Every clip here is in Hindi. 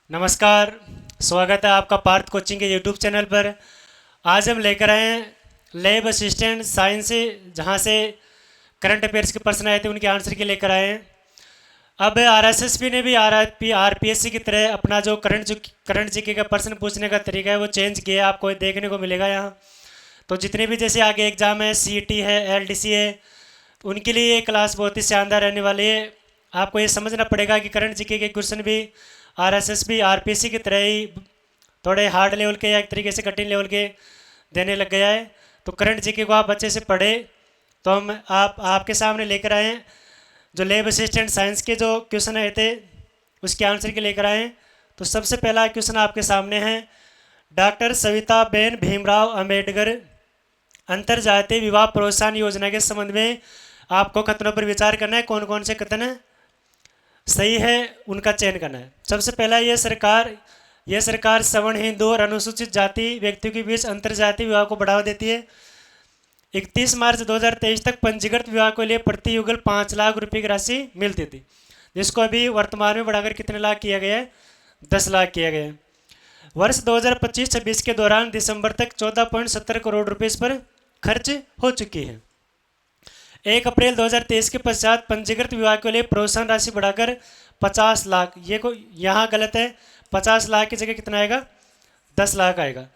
नमस्कार। स्वागत है आपका पार्थ कोचिंग के यूट्यूब चैनल पर। आज हम लेकर आए हैं लैब असिस्टेंट साइंस से, जहां से करंट अफेयर्स के प्रश्न आए थे उनके आंसर के लेकर आए हैं। अब आरएसएसबी ने भी आरपीएससी की तरह अपना जो करंट जीके का प्रश्न पूछने का तरीका है वो चेंज किया है, आपको देखने को मिलेगा यहाँ। तो जितने भी जैसे आगे एग्ज़ाम है, सीईटी है, एलडीसी है, उनके लिए ये क्लास बहुत ही शानदार रहने वाली है। आपको ये समझना पड़ेगा कि करंट जीके के क्वेश्चन भी आरएसएसबी आरपीएससी की तरह ही थोड़े हार्ड लेवल के या एक तरीके से कठिन लेवल के देने लग गया है। तो करंट जीके को आप अच्छे से पढ़े। तो हम आपके सामने लेकर आए हैं जो लैब असिस्टेंट साइंस के जो क्वेश्चन आए थे उसके आंसर के लेकर आए हैं। तो सबसे पहला क्वेश्चन आपके सामने है, डॉक्टर सविता बेन भीमराव अंबेडकर अंतर जातीय विवाह प्रोत्साहन योजना के संबंध में आपको कथनों पर विचार करना है। कौन कौन से कथन सही है उनका चयन करना है। सबसे पहला, यह सरकार सवर्ण, हिंदू और अनुसूचित जाति व्यक्तियों के बीच अंतर जातीय विवाह को बढ़ावा देती है। 31 मार्च 2023 तक पंजीकृत विवाह के लिए प्रति युगल 5 लाख रुपए की राशि मिलती थी, जिसको अभी वर्तमान में बढ़ाकर कितने लाख किया गया है? 10 लाख किया गया है। वर्ष 2025-26 के दौरान दिसंबर तक 14.70 करोड़ रुपए इस पर खर्च हो चुकी है। 1 अप्रैल 2023 के पश्चात पंजीकृत विवाह के लिए प्रोत्साहन राशि बढ़ाकर 50 लाख, ये को यहाँ गलत है, 50 लाख की जगह कितना आएगा? 10 लाख आएगा।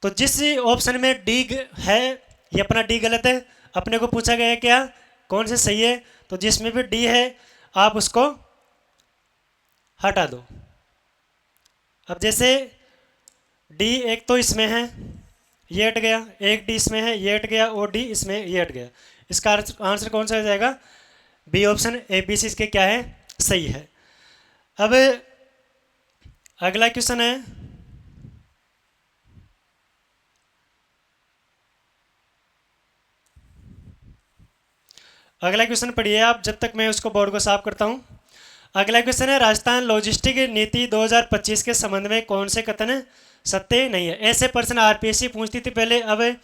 तो जिस ऑप्शन में डी है ये अपना डी गलत है। अपने को पूछा गया है क्या कौन से सही है, तो जिसमें भी डी है आप उसको हटा दो। अब जैसे डी एक तो इसमें है ये हट गया, एक डी इसमें है ये हट गया, और डी इसमें ये हट गया। इसका आंसर कौन सा हो जाएगा? B option, A B C इसके क्या है? सही है। अब अगला क्वेश्चन है, अगला क्वेश्चन पढ़िए आप जब तक मैं उसको बोर्ड को साफ करता हूं। अगला क्वेश्चन है, राजस्थान लॉजिस्टिक नीति 2025 के संबंध में कौन से कथन सत्य नहीं है? ऐसे प्रश्न आरपीएससी पूछती थी पहले, अब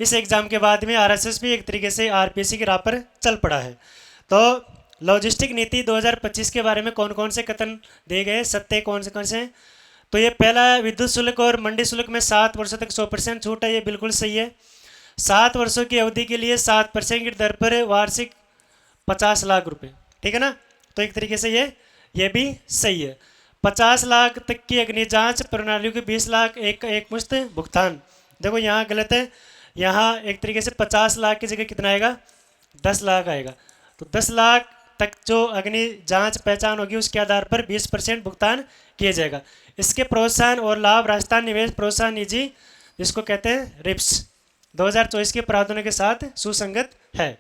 इस एग्ज़ाम के बाद में आरएसएस भी एक तरीके से आरपीएससी की राह पर चल पड़ा है। तो लॉजिस्टिक नीति 2025 के बारे में कौन कौन से कथन दिए गए सत्य कौन से हैं? तो ये पहला, विद्युत शुल्क और मंडी शुल्क में 7 वर्षों तक 100% छूट है, ये बिल्कुल सही है। 7 वर्षों की अवधि के लिए 7% की दर पर वार्षिक 50 लाख रुपए, ठीक है ना? तो एक तरीके से ये भी सही है। 50 लाख तक की अग्नि जांच प्रणालियों के 20 लाख एक मुश्त भुगतान, देखो यहाँ गलत है। यहाँ एक तरीके से 50 लाख की जगह कितना आएगा? 10 लाख आएगा। तो 10 लाख तक जो अग्नि जांच पहचान होगी उसके आधार पर 20% भुगतान किया जाएगा। इसके प्रोत्साहन और लाभ राजस्थान निवेश प्रोत्साहन निधि, जिसको कहते हैं रिप्स, 2024 के प्रावधानों के साथ सुसंगत है।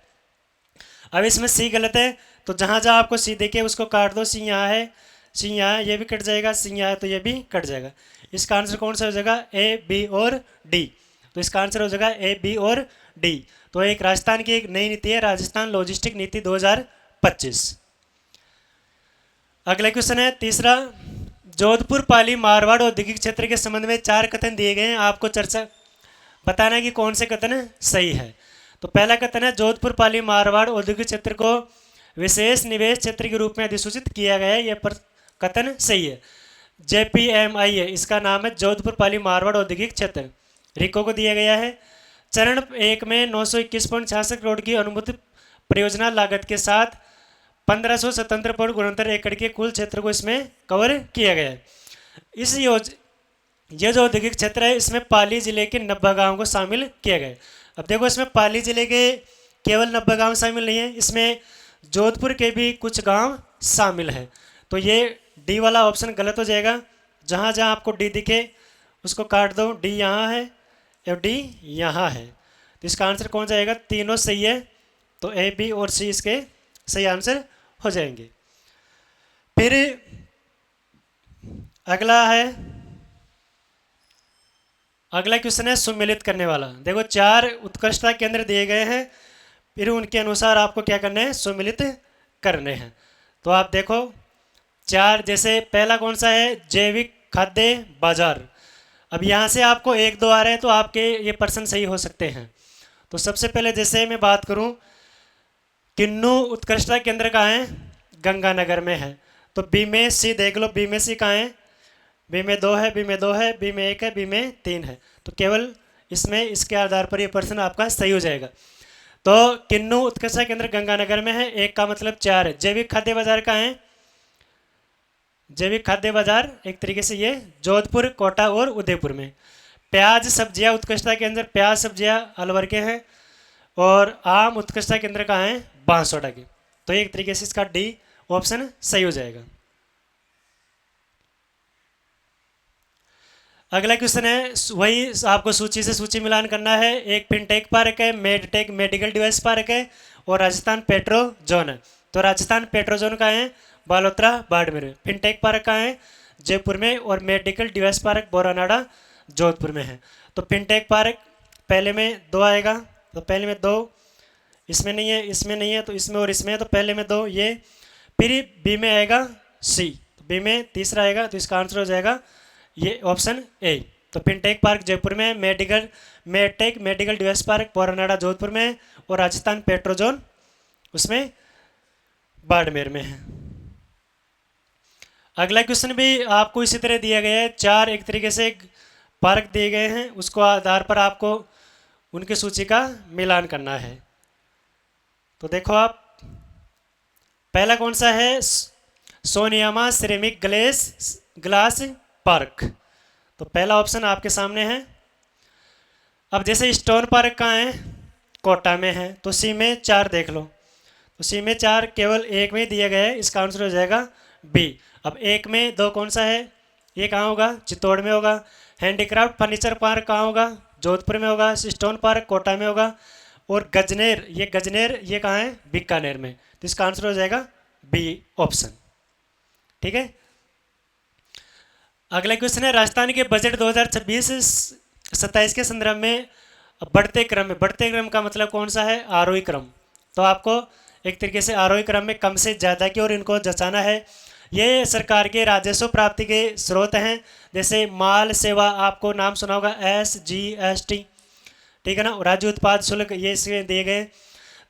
अब इसमें सी गलत है, तो जहाँ जहाँ आपको सी देखे उसको काट दो। सी यहाँ है, सी यहाँ है, ये भी कट जाएगा, सी यहाँ है तो ये भी कट जाएगा। इसका आंसर कौन सा हो जाएगा? ए, बी और डी। तो इसका आंसर हो जाएगा ए, बी और डी। तो एक राजस्थान की एक नई नीति है, राजस्थान लॉजिस्टिक नीति 2025। अगला क्वेश्चन है तीसरा, जोधपुर पाली मारवाड़ औद्योगिक क्षेत्र के संबंध में 4 कथन दिए गए हैं, आपको चर्चा बताना है कि कौन से कथन सही है। तो पहला कथन है, जोधपुर पाली मारवाड़ औद्योगिक क्षेत्र को विशेष निवेश क्षेत्र के रूप में अधिसूचित किया गया है, यह कथन सही है। जेपीएमआई है, इसका नाम है जोधपुर पाली मारवाड़ औद्योगिक क्षेत्र, रिको को दिया गया है। चरण 1 में 921.66 करोड़ की अनुमोदित परियोजना लागत के साथ 1577 एकड़ के कुल क्षेत्र को इसमें कवर किया गया है। ये जो औद्योगिक क्षेत्र है इसमें पाली जिले के 90 गाँव को शामिल किया गया है। अब देखो इसमें पाली जिले के केवल 90 गाँव शामिल नहीं है, इसमें जोधपुर के भी कुछ गांव शामिल है। तो ये डी वाला ऑप्शन गलत हो जाएगा। जहाँ जहाँ आपको डी दिखे उसको काट दो, डी यहाँ है और डी यहाँ है। तो इसका आंसर कौन जाएगा? तीनों सही है, तो ए, बी और सी इसके सही आंसर हो जाएंगे। फिर अगला क्वेश्चन है सुमेलित करने वाला। देखो 4 उत्कृष्टता केंद्र दिए गए हैं, फिर उनके अनुसार आपको क्या करना है? सुमेलित करने हैं। तो आप देखो 4, जैसे पहला कौन सा है? जैविक खाद्य बाजार। अब यहाँ से आपको 1 2 आ रहे हैं तो आपके ये प्रश्न सही हो सकते हैं। तो सबसे पहले जैसे मैं बात करूँ, किन्नू उत्कृष्टता केंद्र कहाँ है? गंगानगर में है। तो बी में सी देख लो, बी में सी कहाँ है? बी में 2 है, बी में 2 है, बी में 1 है, बी में 3 है। तो केवल इसमें इसके आधार पर ये प्रश्न आपका सही हो जाएगा। तो किन्नू उत्कृष्टता केंद्र गंगानगर में है, 1 का मतलब 4 है। जैविक खाद्य बाजार कहाँ है? जैविक खाद्य बाजार एक तरीके से ये जोधपुर, कोटा और उदयपुर में। प्याज सब्जियां उत्कृष्टता केंद्र, प्याज सब्जियां अलवर के हैं। और आम उत्कृष्टता केंद्र कहाँ है? बांसवाड़ा के। तो एक तरीके से इसका डी ऑप्शन सही हो जाएगा। अगला क्वेश्चन है, वही आपको सूची से सूची मिलान करना है। एक फिनटेक पार्क है, मेडटेक मेडिकल डिवाइस पार्क है और राजस्थान पेट्रो जोन है। तो राजस्थान पेट्रो जोन कहाँ है? बालोतरा बाड़मेर में। फिनटेक पार्क कहाँ है? जयपुर में। और medical device park Boranada Jodhpur में है। तो फिनटेक पार्क पहले में 2 आएगा, तो पहले में 2, इसमें नहीं है, इसमें नहीं है, तो इसमें और इसमें है, तो पहले में 2 ये। फिर बी में आएगा सी, तो बी में तीसरा आएगा, तो इसका आंसर हो जाएगा ये ऑप्शन ए। तो फिनटेक पार्क जयपुर में, medtech medical device park Boranada Jodhpur में और राजस्थान पेट्रो जोन उसमें बाड़मेर में है। अगला क्वेश्चन भी आपको इसी तरह दिया गया है। 4 एक तरीके से पार्क दिए गए हैं, उसको आधार पर आपको उनकी सूची का मिलान करना है। तो देखो आप, पहला कौन सा है? सोनियामा सिरेमिक ग्लास पार्क। तो पहला ऑप्शन आपके सामने है। अब जैसे स्टोन पार्क कहाँ है? कोटा में है। तो सी में 4 देख लो, तो सी में 4 केवल एक में ही दिया गया है, इसका आंसर हो जाएगा बी। अब 1 में 2 कौन सा है? ये कहाँ होगा? चित्तौड़ में होगा। हैंडीक्राफ्ट फर्नीचर पार्क कहाँ होगा? जोधपुर में होगा। स्टोन पार्क कोटा में होगा। और गजनेर ये कहाँ है? बीकानेर में। तो इसका आंसर हो जाएगा बी ऑप्शन। ठीक है। अगला क्वेश्चन है, राजस्थान के बजट 2026-27 के संदर्भ में बढ़ते क्रम का मतलब कौन सा है? आरोही क्रम। तो आपको एक तरीके से आरोही क्रम में कम से ज़्यादा की ओर इनको जचाना है। ये सरकार के राजस्व प्राप्ति के स्रोत हैं। जैसे माल सेवा, आपको नाम सुना होगा SGST, ठीक है ना, राज्य उत्पाद शुल्क, ये इसमें दिए गए।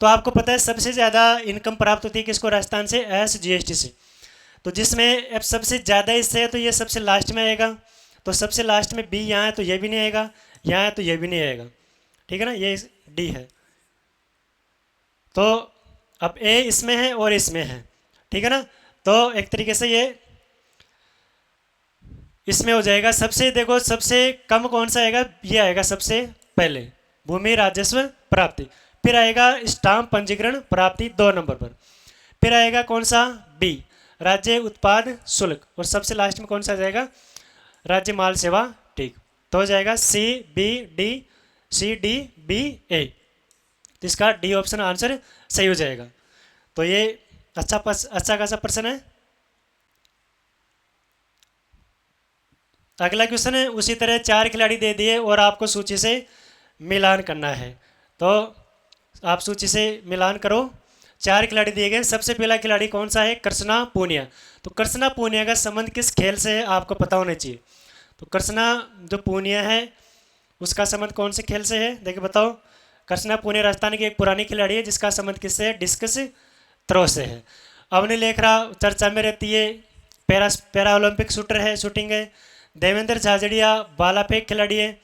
तो आपको पता है सबसे ज़्यादा इनकम प्राप्त होती है किसको? राजस्थान से, SGST से। तो जिसमें अब सबसे ज़्यादा इससे है, तो ये सबसे लास्ट में आएगा। तो सबसे लास्ट में बी यहाँ है, तो ये भी नहीं आएगा, यहाँ है तो ये भी नहीं आएगा, ठीक है ना, ये डी है। तो अब ए इसमें है और इसमें है, ठीक है ना। तो एक तरीके से ये इसमें हो जाएगा। सबसे देखो, सबसे कम कौन सा आएगा? ये आएगा सबसे पहले, भूमि राजस्व प्राप्ति। फिर आएगा स्टाम्प पंजीकरण प्राप्ति 2 नंबर पर। फिर आएगा कौन सा? बी, राज्य उत्पाद शुल्क। और सबसे लास्ट में कौन सा जाएगा? राज्य माल सेवा। ठीक, तो हो जाएगा सी डी बी ए। तो इसका डी ऑप्शन आंसर सही हो जाएगा। तो ये अच्छा खासा प्रश्न है। अगला क्वेश्चन है, उसी तरह 4 खिलाड़ी दे दिए और आपको सूची से मिलान करना है। तो आप सूची से मिलान करो। 4 खिलाड़ी दिए गए। सबसे पहला खिलाड़ी कौन सा है? कृष्णा पूनिया। तो कृष्णा पूनिया का संबंध किस खेल से है आपको पता होना चाहिए। तो कृष्णा जो पूनिया है उसका संबंध कौन से खेल से है? देखिए बताओ। कृष्णा पूनिया राजस्थान की एक पुरानी खिलाड़ी है जिसका संबंध किससे है? डिस्कस थ्रो से है। अवनी लेखरा चर्चा में रहती है, पैरा ओलंपिक शूटर है, शूटिंग है। देवेंद्र झाझड़िया बाला फेंक खिलाड़ी है।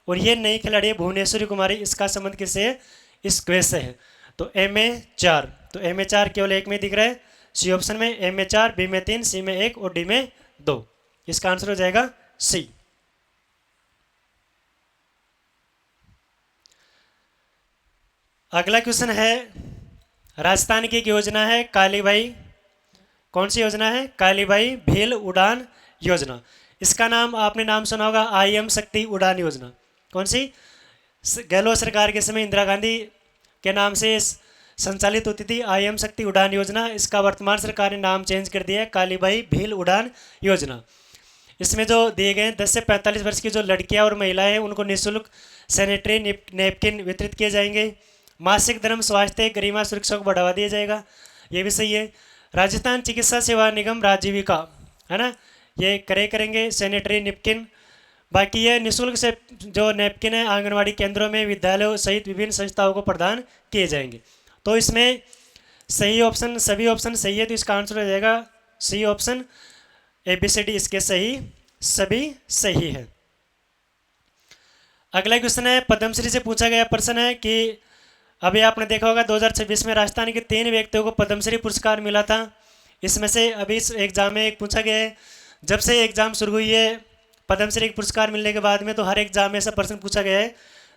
और ये नई खिलाड़ी है भुवनेश्वरी कुमारी, इसका संबंध किससे है? स्क्वैश से है। तो MA4, तो MA4 केवल एक में दिख रहा है सी ऑप्शन में। MA4, बी में 3, सी में 1 और डी में 2। इसका आंसर हो जाएगा सी। अगला क्वेश्चन है, राजस्थान की एक योजना है कालीबाई। कौन सी योजना है? कालीबाई भील उड़ान योजना। इसका नाम आपने नाम सुना होगा IM शक्ति उड़ान योजना। कौन सी? गहलोत सरकार के समय इंदिरा गांधी के नाम से संचालित होती थी IM शक्ति उड़ान योजना। इसका वर्तमान सरकार ने नाम चेंज कर दिया है कालीबाई भील उड़ान योजना। इसमें जो दिए गए 10 से 45 वर्ष की जो लड़कियां और महिलाएं हैं उनको निःशुल्क सैनिटरी नैपकिन वितरित किए जाएंगे। मासिक धर्म स्वास्थ्य गरिमा सुरक्षा को बढ़ावा दिया जाएगा, ये भी सही है। राजस्थान चिकित्सा सेवा निगम राजीविका है ना, ये करेंगे सैनिटरी नैपकिन। बाकी ये निःशुल्क से जो नैपकिन है आंगनवाड़ी केंद्रों में, विद्यालयों सहित विभिन्न संस्थाओं को प्रदान किए जाएंगे। तो इसमें सही ऑप्शन, सभी ऑप्शन सही है, तो इसका आंसर हो जाएगा सी ऑप्शन। ABCD इसके सही सभी सही है। अगला क्वेश्चन है, पद्मश्री से पूछा गया प्रश्न है कि अभी आपने देखा होगा 2026 में राजस्थान के 3 व्यक्तियों को पद्मश्री पुरस्कार मिला था। इसमें से अभी इस एग्जाम में एक पूछा गया है, जब से एग्जाम शुरू हुई है पद्मश्री पुरस्कार मिलने के बाद में तो हर एग्जाम में ऐसा प्रश्न पूछा गया है।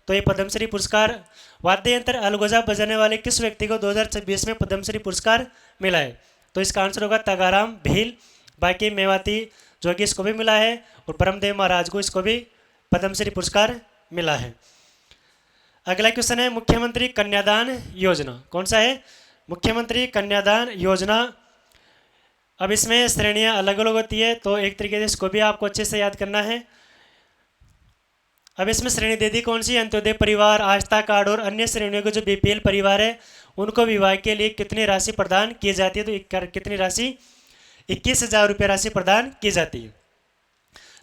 तो ये पद्मश्री पुरस्कार वाद्य यंत्र अलगोजा बजाने वाले किस व्यक्ति को 2026 में पद्मश्री पुरस्कार मिला है? तो इसका आंसर होगा तगाराम भील। बाकी मेवाती जो कि इसको भी मिला है और ब्रह्मदेव महाराज को इसको भी पद्मश्री पुरस्कार मिला है। अगला क्वेश्चन है, मुख्यमंत्री कन्यादान योजना कौन सा है? मुख्यमंत्री कन्यादान योजना। अब इसमें श्रेणियां अलग अलग होती है तो एक तरीके से इसको भी आपको अच्छे से याद करना है। अब इसमें श्रेणी दे दी कौन सी? अंत्योदय परिवार, आस्था कार्ड और अन्य श्रेणियों के जो बीपीएल परिवार है उनको विवाह के लिए कितनी राशि प्रदान की जाती है? तो कितनी राशि? 21,000 रुपये राशि प्रदान की जाती है।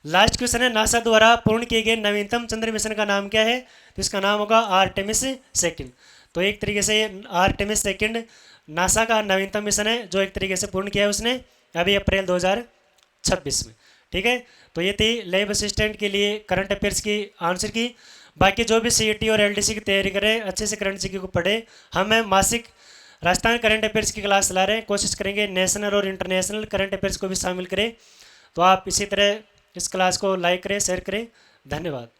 लास्ट क्वेश्चन है, नासा द्वारा पूर्ण किए गए नवीनतम चंद्र मिशन का नाम क्या है? तो इसका नाम होगा आर्टेमिस सेकंड। तो एक तरीके से आर्टेमिस सेकंड नासा का नवीनतम मिशन है जो एक तरीके से पूर्ण किया है उसने अभी अप्रैल 2026 में। ठीक है, तो ये थी लैब असिस्टेंट के लिए करंट अफेयर्स की आंसर की। बाकी जो भी सीईटी और एलडीसी की तैयारी करें अच्छे से करंट जीके को पढ़े। हम मासिक राजस्थान करंट अफेयर्स की क्लास ला रहे हैं, कोशिश करेंगे नेशनल और इंटरनेशनल करंट अफेयर्स को भी शामिल करें। तो आप इसी तरह इस क्लास को लाइक करें, शेयर करें। धन्यवाद।